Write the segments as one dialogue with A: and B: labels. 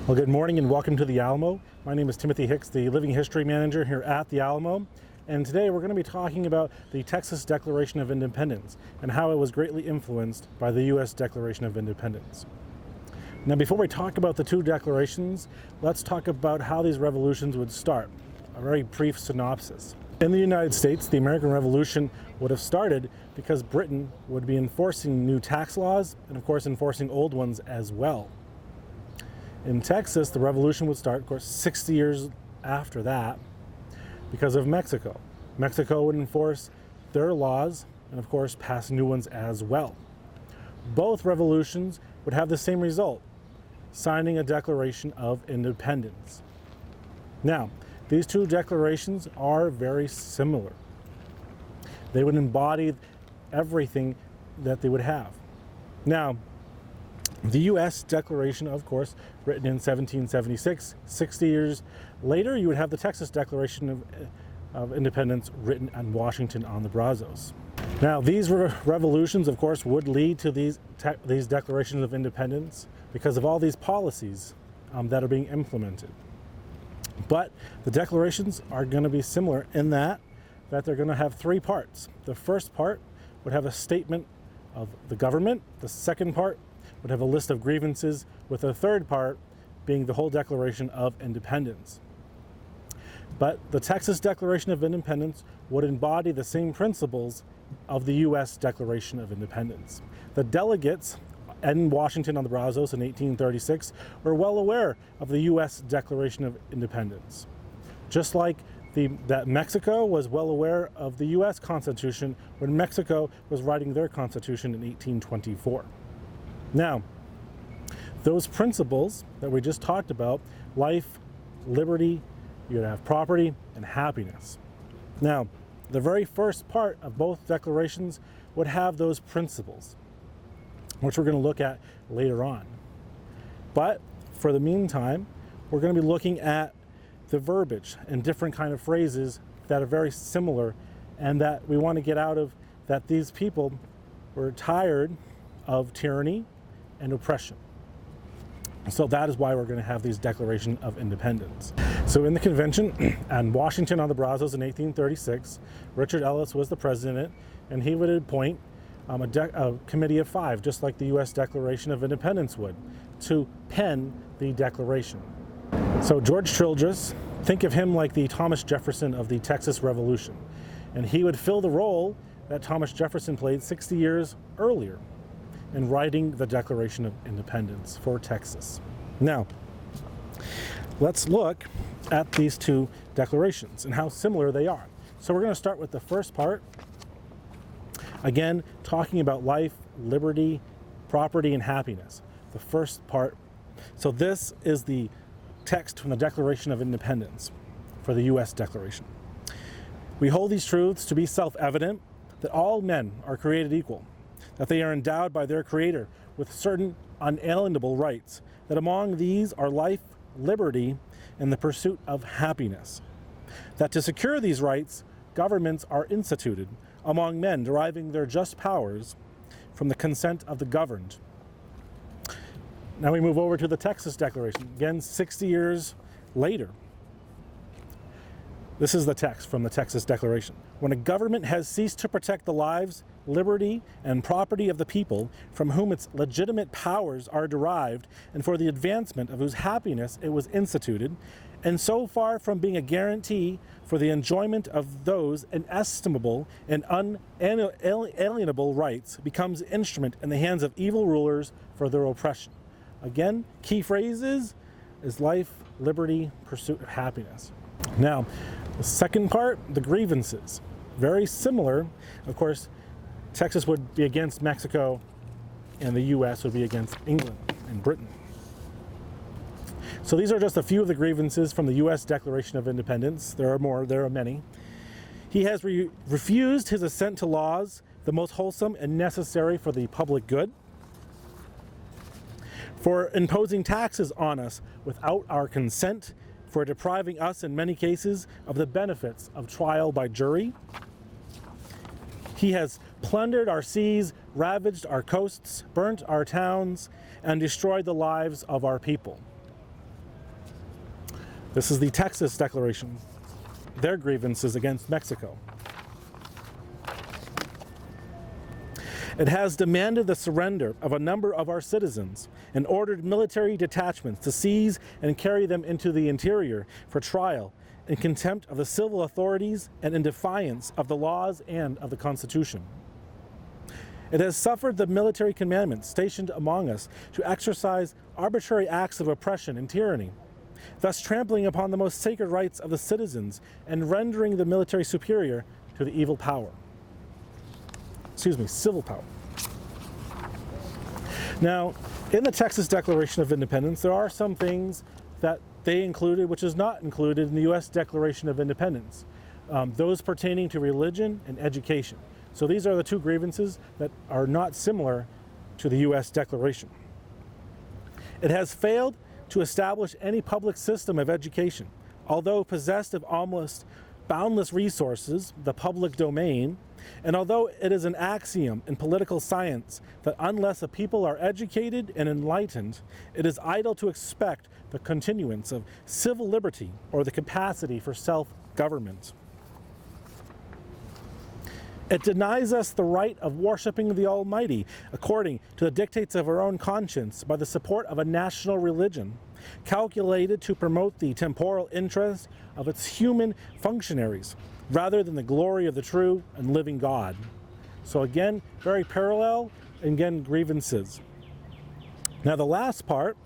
A: Well, good morning and welcome to the Alamo. My name is Timothy Hicks, the Living History Manager here at the Alamo. And today we're going to be talking about the Texas Declaration of Independence and how it was greatly influenced by the U.S. Declaration of Independence. Now, before we talk about the two declarations, let's talk about how these revolutions would start. A very brief synopsis. In the United States, the American Revolution would have started because Britain would be enforcing new tax laws and, of course, enforcing old ones as well. In Texas, the revolution would start, of course, 60 years after that because of Mexico. Mexico would enforce their laws and, of course, pass new ones as well. Both revolutions would have the same result, signing a Declaration of Independence. Now, these two declarations are very similar. They would embody everything that they would have. Now, the U.S. Declaration, of course, written in 1776, 60 years later, you would have the Texas Declaration of Independence written in Washington on the Brazos. Now, these revolutions, of course, would lead to these declarations of independence because of all these policies that are being implemented. But the declarations are going to be similar in that they're going to have three parts. The first part would have a statement of the government. The second part would have a list of grievances, with the third part being the whole Declaration of Independence. But the Texas Declaration of Independence would embody the same principles of the U.S. Declaration of Independence. The delegates in Washington on the Brazos in 1836 were well aware of the U.S. Declaration of Independence. Just like that Mexico was well aware of the U.S. Constitution when Mexico was writing their Constitution in 1824. Now, those principles that we just talked about, life, liberty, you'd have property, and happiness. Now, the very first part of both declarations would have those principles, which we're going to look at later on. But for the meantime, we're going to be looking at the verbiage and different kind of phrases that are very similar and that we want to get out of, that these people were tired of tyranny and oppression. So that is why we're going to have these Declaration of Independence. So in the convention in Washington on the Brazos in 1836, Richard Ellis was the president, and he would appoint a committee of 5, just like the U.S. Declaration of Independence would, to pen the Declaration. So George Childress, think of him like the Thomas Jefferson of the Texas Revolution, and he would fill the role that Thomas Jefferson played 60 years earlier in writing the Declaration of Independence for Texas. Now, let's look at these two declarations and how similar they are. So we're going to start with the first part. Again, talking about life, liberty, property, and happiness. The first part. So this is the text from the Declaration of Independence for the U.S. Declaration. We hold these truths to be self-evident, that all men are created equal, that they are endowed by their Creator with certain unalienable rights, that among these are life, liberty, and the pursuit of happiness, that to secure these rights, governments are instituted among men, deriving their just powers from the consent of the governed. Now we move over to the Texas Declaration, again 60 years later. This is the text from the Texas Declaration. When a government has ceased to protect the lives, liberty, and property of the people from whom its legitimate powers are derived and for the advancement of whose happiness it was instituted, and so far from being a guarantee for the enjoyment of those inestimable and unalienable rights, becomes instrument in the hands of evil rulers for their oppression. Again, key phrases is life, liberty, pursuit of happiness. Now, the second part, the grievances. Very similar. Of course, Texas would be against Mexico and the U.S. would be against England and Britain. So these are just a few of the grievances from the U.S. Declaration of Independence. There are more, there are many. He has refused his assent to laws, the most wholesome and necessary for the public good, for imposing taxes on us without our consent, for depriving us in many cases of the benefits of trial by jury. He has plundered our seas, ravaged our coasts, burnt our towns, and destroyed the lives of our people. This is the Texas Declaration, their grievances against Mexico. It has demanded the surrender of a number of our citizens and ordered military detachments to seize and carry them into the interior for trial in contempt of the civil authorities and in defiance of the laws and of the Constitution. It has suffered the military commandments stationed among us to exercise arbitrary acts of oppression and tyranny, thus trampling upon the most sacred rights of the citizens and rendering the military superior to the evil power. Civil power. Now, in the Texas Declaration of Independence, there are some things that they included which is not included in the U.S. Declaration of Independence, those pertaining to religion and education. So these are the two grievances that are not similar to the U.S. Declaration. It has failed to establish any public system of education, although possessed of almost boundless resources, the public domain, and although it is an axiom in political science that unless a people are educated and enlightened, it is idle to expect the continuance of civil liberty or the capacity for self-government. It denies us the right of worshiping the Almighty according to the dictates of our own conscience by the support of a national religion, calculated to promote the temporal interests of its human functionaries, rather than the glory of the true and living God. So again, very parallel, and again, grievances. Now the last part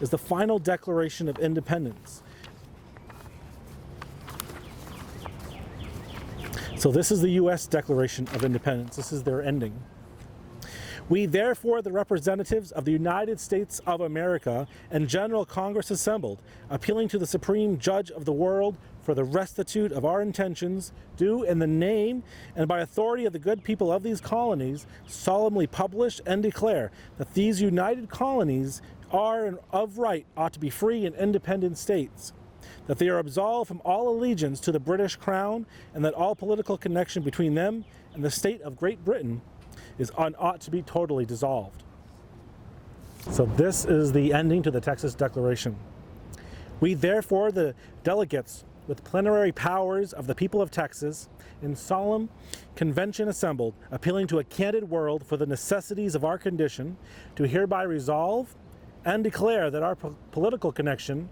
A: is the final Declaration of Independence. So this is the U.S. Declaration of Independence. This is their ending. We therefore, the representatives of the United States of America and General Congress assembled, appealing to the Supreme Judge of the world for the restitute of our intentions, do in the name and by authority of the good people of these colonies, solemnly publish and declare that these united colonies are and of right ought to be free and independent states, that they are absolved from all allegiance to the British Crown, and that all political connection between them and the state of Great Britain ought to be totally dissolved. So this is the ending to the Texas Declaration. We therefore, the delegates with plenary powers of the people of Texas, in solemn convention assembled, appealing to a candid world for the necessities of our condition, do hereby resolve and declare that our political connection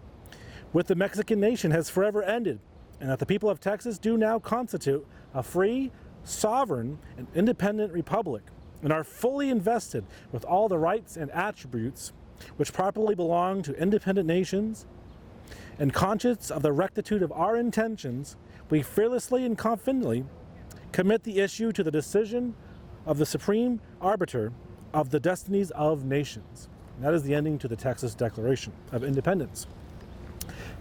A: with the Mexican nation has forever ended, and that the people of Texas do now constitute a free, sovereign, and independent republic, and are fully invested with all the rights and attributes which properly belong to independent nations, and conscious of the rectitude of our intentions, we fearlessly and confidently commit the issue to the decision of the Supreme Arbiter of the destinies of nations. And that is the ending to the Texas Declaration of Independence.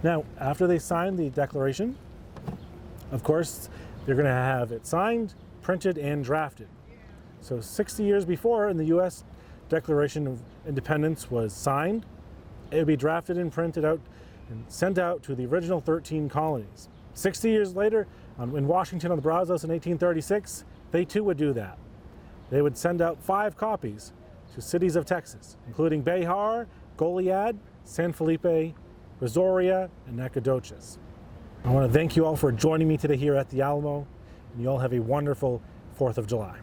A: Now, after they sign the Declaration, of course, they're going to have it signed, printed, and drafted. So 60 years before, in the U.S. Declaration of Independence was signed, it would be drafted and printed out and sent out to the original 13 colonies. 60 years later, in Washington on the Brazos in 1836, they too would do that. They would send out 5 copies to cities of Texas, including Behar, Goliad, San Felipe, Brazoria, and Nacogdoches. I want to thank you all for joining me today here at the Alamo, and you all have a wonderful 4th of July.